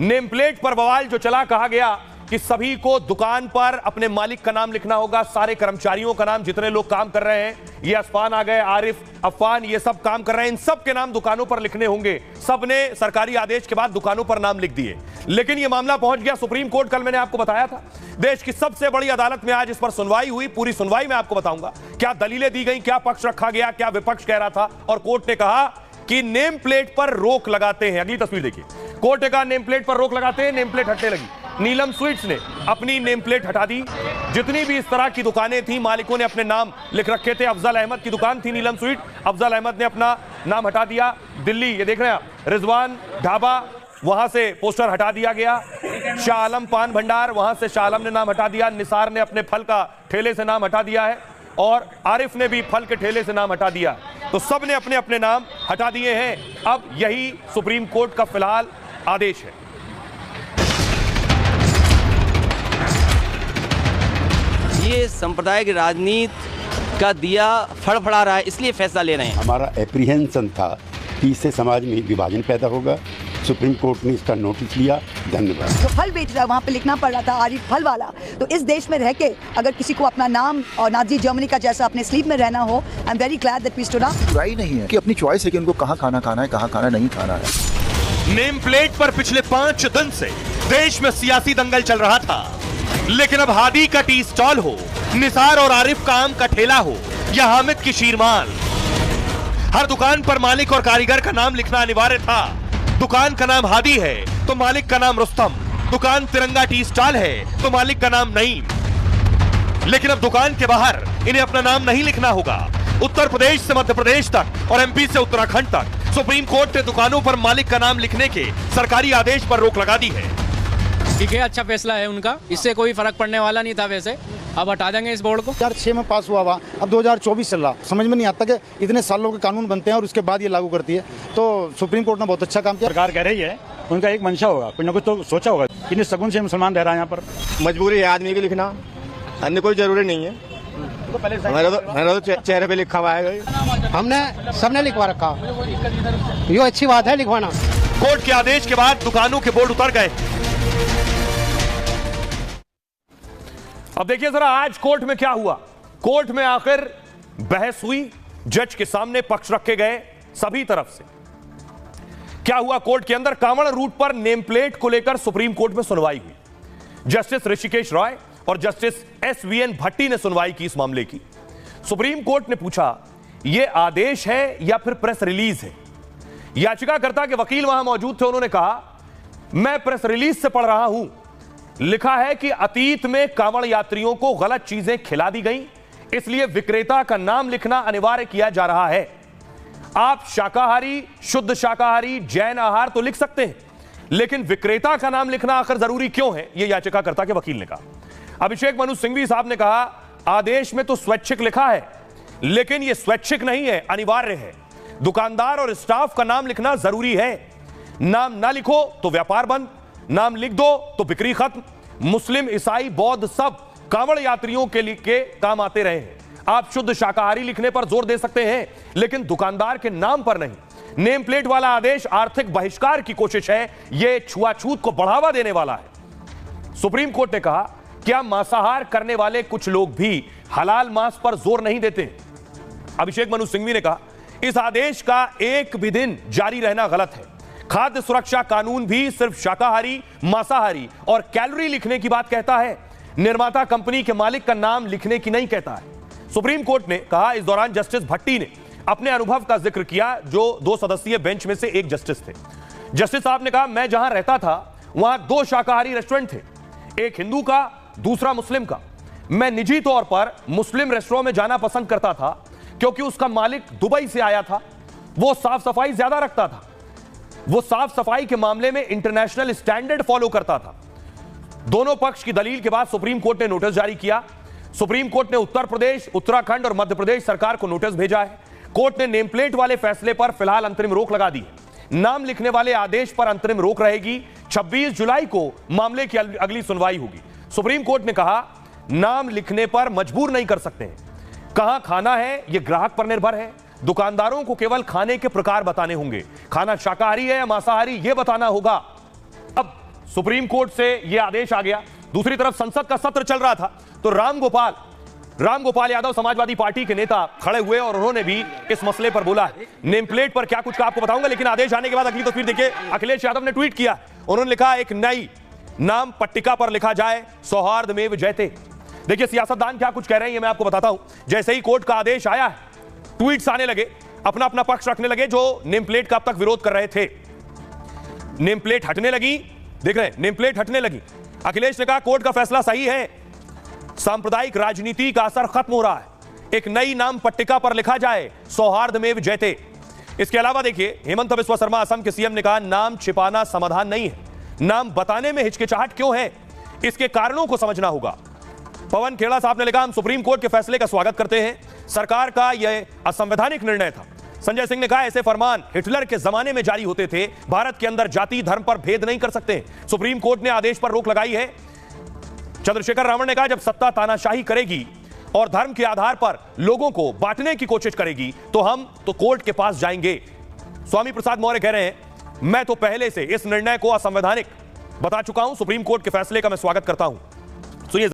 Name plate पर बवाल जो चला, कहा गया कि सभी को दुकान पर अपने मालिक का नाम लिखना होगा, सारे कर्मचारियों का नाम, जितने लोग काम कर रहे हैं, ये अफान आ गए, आरिफ, अफान, ये सब काम कर रहे हैं, इन सब के नाम दुकानों पर लिखने होंगे। सबने सरकारी आदेश के बाद दुकानों पर नाम लिख दिए। लेकिन यह मामला पहुंच गया सुप्रीम कोर्ट। कल मैंने आपको बताया था, देश की सबसे बड़ी अदालत में आज इस पर सुनवाई हुई। पूरी सुनवाई में आपको बताऊंगा क्या दलीलें दी गई, क्या पक्ष रखा गया, क्या विपक्ष कह रहा था। और कोर्ट ने कहा कि नेम प्लेट पर रोक लगाते हैं। अगली तस्वीर देखिए, कोर्ट ने कहा नेम प्लेट पर रोक लगाते हैं। नेम प्लेट हटने लगी। नीलम स्वीट्स ने अपनी नेम प्लेट हटा दी। जितनी भी इस तरह की दुकानें थी, मालिकों ने अपने नाम लिख रखे थे। अफजल अहमद की दुकान थी नीलम स्वीट, अफजल अहमद ने अपना नाम हटा दिया। दिल्ली, ये देख रहे हैं आप, रिजवान ढाबा, वहां से पोस्टर हटा दिया गया। शाह आलम पान भंडार, वहां से शाह आलम ने नाम हटा दिया। निसार ने अपने फल का ठेले से नाम हटा दिया है और आरिफ ने भी फल के ठेले से नाम हटा दिया। तो सब ने अपने अपने नाम हटा दिए हैं। अब यही सुप्रीम कोर्ट का फिलहाल आदेश है। ये सांप्रदायिक राजनीति का दिया फड़फड़ा रहा है, इसलिए फैसला ले रहे हैं। हमारा एप्रीहेंशन था कि इससे समाज में विभाजन पैदा होगा। सुप्रीम कोर्ट ने इसका नोटिस लिया। धन्यवाद। जो फल बेच रहा है वहाँ पे लिखना पड़ रहा था आरिफ फल वाला। तो इस देश में रह के अगर किसी को अपना नाम और नाजी जर्मनी का जैसा अपने स्लीप में रहना हो, I am very glad that we stood up. बुराई नहीं है कि अपनी चॉइस है कि उनको कहाँ खाना खाना है, कहाँ खाना नहीं खाना है। नेम प्लेट पर पिछले 5 दिन से देश में सियासी दंगल चल रहा था, लेकिन अब हादी का टी स्टॉल हो, निसार और आरिफ का आम का ठेला हो या हामिद की शीरमाल, हर दुकान पर मालिक और कारीगर का नाम लिखना अनिवार्य था। दुकान का नाम हादी है तो मालिक का नाम रुस्तम, दुकान तिरंगा टी स्टॉल है तो मालिक का नाम नईम। लेकिन अब दुकान के बाहर इन्हें अपना नाम नहीं लिखना होगा। उत्तर प्रदेश से मध्य प्रदेश तक और एमपी से उत्तराखंड तक सुप्रीम कोर्ट ने दुकानों पर मालिक का नाम लिखने के सरकारी आदेश पर रोक लगा दी है। ठीक है, अच्छा फैसला है उनका, इससे कोई फर्क पड़ने वाला नहीं था। वैसे अब हटा देंगे इस बोर्ड को। 2006 में पास हुआ अब 2024 चल रहा। समझ में नहीं आता कि इतने सालों के कानून बनते हैं और उसके बाद ये लागू करती है। तो सुप्रीम कोर्ट ने बहुत अच्छा काम किया। सरकार कह रही है उनका एक मंशा होगा, कुछ न कुछ तो सोचा होगा। कितने सगुन से मुसलमान रह रहा है यहाँ पर। मजबूरी है आदमी की लिखना, अन्य कोई जरूरी नहीं है। मेरा तो चेहरे पे लिखा हुआ है। हमने सबने लिखवा रखा, ये अच्छी बात है लिखवाना। कोर्ट के आदेश के बाद दुकानों के बोर्ड उतर गए। अब देखिए जरा आज कोर्ट में क्या हुआ। कोर्ट में आखिर बहस हुई, जज के सामने पक्ष रखे गए सभी तरफ से। क्या हुआ कोर्ट के अंदर? कांवड़ रूट पर नेम प्लेट को लेकर सुप्रीम कोर्ट में सुनवाई हुई। जस्टिस ऋषिकेश रॉय और जस्टिस SVN भट्टी ने सुनवाई की इस मामले की। सुप्रीम कोर्ट ने पूछा यह आदेश है या फिर प्रेस रिलीज है। याचिकाकर्ता के वकील वहां मौजूद थे, उन्होंने कहा मैं प्रेस रिलीज से पढ़ रहा हूं। लिखा है कि अतीत में कांवड़ यात्रियों को गलत चीजें खिला दी गई, इसलिए विक्रेता का नाम लिखना अनिवार्य किया जा रहा है। आप शाकाहारी, शुद्ध शाकाहारी, जैन आहार तो लिख सकते हैं, लेकिन विक्रेता का नाम लिखना आखिर जरूरी क्यों है, यह याचिकाकर्ता के वकील ने कहा। अभिषेक मनु सिंघवी साहब ने कहा आदेश में तो स्वैच्छिक लिखा है, लेकिन यह स्वैच्छिक नहीं है, अनिवार्य है। दुकानदार और स्टाफ का नाम लिखना जरूरी है। नाम ना लिखो तो व्यापार बंद, नाम लिख दो तो बिक्री खत्म। मुस्लिम, ईसाई, बौद्ध सब कांवड़ यात्रियों के लिए के काम आते रहे हैं। आप शुद्ध शाकाहारी लिखने पर जोर दे सकते हैं, लेकिन दुकानदार के नाम पर नहीं। नेम प्लेट वाला आदेश आर्थिक बहिष्कार की कोशिश है, यह छुआछूत को बढ़ावा देने वाला है। सुप्रीम कोर्ट ने कहा क्या मांसाहार करने वाले कुछ लोग भी हलाल मांस पर जोर नहीं देते। अभिषेक मनु सिंघवी ने कहा इस आदेश का एक भी दिन जारी रहना गलत है। खाद्य सुरक्षा कानून भी सिर्फ शाकाहारी, मांसाहारी और कैलोरी लिखने की बात कहता है, निर्माता कंपनी के मालिक का नाम लिखने की नहीं कहता है। सुप्रीम कोर्ट ने कहा। इस दौरान जस्टिस भट्टी ने अपने अनुभव का जिक्र किया, जो 2 सदस्यीय बेंच में से एक जस्टिस थे। जस्टिस साहब ने कहा मैं जहां रहता था वहां 2 शाकाहारी रेस्टोरेंट थे, एक हिंदू का, दूसरा मुस्लिम का। मैं निजी तौर पर मुस्लिम रेस्टोरेंट में जाना पसंद करता था क्योंकि उसका मालिक दुबई से आया था, वो साफ सफाई ज्यादा रखता था, वो साफ सफाई के मामले में इंटरनेशनल स्टैंडर्ड फॉलो करता था। दोनों पक्ष की दलील के बाद सुप्रीम कोर्ट ने नोटिस जारी किया। सुप्रीम कोर्ट ने उत्तर प्रदेश, उत्तराखंड और मध्य प्रदेश सरकार को नोटिस भेजा है। कोर्ट ने नेम प्लेट वाले फैसले पर फिलहाल अंतरिम रोक लगा दी है। नाम लिखने वाले आदेश पर अंतरिम रोक रहेगी। 26 जुलाई को मामले की अगली सुनवाई होगी। सुप्रीम कोर्ट ने कहा नाम लिखने पर मजबूर नहीं कर सकते हैं। कहां खाना है यह ग्राहक पर निर्भर है। दुकानदारों को केवल खाने के प्रकार बताने होंगे, खाना शाकाहारी है या मांसाहारी यह बताना होगा। अब सुप्रीम कोर्ट से यह आदेश आ गया, दूसरी तरफ संसद का सत्र चल रहा था, तो राम गोपाल यादव समाजवादी पार्टी के नेता खड़े हुए और उन्होंने भी इस मसले पर बोला है। नेम प्लेट पर क्या कुछ कहा आपको बताऊंगा, लेकिन आदेश आने के बाद अगली तस्वीर देखिए, अखिलेश यादव ने ट्वीट किया। उन्होंने लिखा, एक नई नाम पट्टिका पर लिखा जाए, सौहार्दमेव जयते। देखिए सियासतदान क्या कुछ कह रहे हैं ये मैं आपको बताता हूं। जैसे ही कोर्ट का आदेश आया है, ट्वीट्स आने लगे, अपना अपना पक्ष रखने लगे जो नेम प्लेट का अब तक विरोध कर रहे थे। नेम प्लेट हटने लगी, देख रहे हैं, नेम प्लेट हटने लगी। अखिलेश ने कहा कोर्ट का फैसला सही है, सांप्रदायिक राजनीति का असर खत्म हो रहा है, एक नई नाम पट्टिका पर लिखा जाए, सौहार्दमेव जयते। इसके अलावा देखिए, हेमंत बिस्वा शर्मा असम के सीएम ने कहा, नाम छिपाना समाधान नहीं है, नाम बताने में हिचकिचाहट क्यों है, इसके कारणों को समझना होगा। पवन खेड़ा साहब ने लिखा, हम सुप्रीम कोर्ट के फैसले का स्वागत करते हैं, सरकार का यह असंवैधानिक निर्णय था। संजय सिंह ने कहा, ऐसे फरमान हिटलर के जमाने में जारी होते थे, भारत के अंदर जाति धर्म पर भेद नहीं कर सकते, सुप्रीम कोर्ट ने आदेश पर रोक लगाई है। चंद्रशेखर रावण ने कहा, जब सत्ता तानाशाही करेगी और धर्म के आधार पर लोगों को बांटने की कोशिश करेगी तो हम तो कोर्ट के पास जाएंगे। स्वामी प्रसाद मौर्य कह रहे हैं, मैं तो पहले से इस निर्णय को असंवैधानिक बता चुका हूं, सुप्रीम कोर्ट के फैसले का मैं स्वागत करता हूं। सुनिए।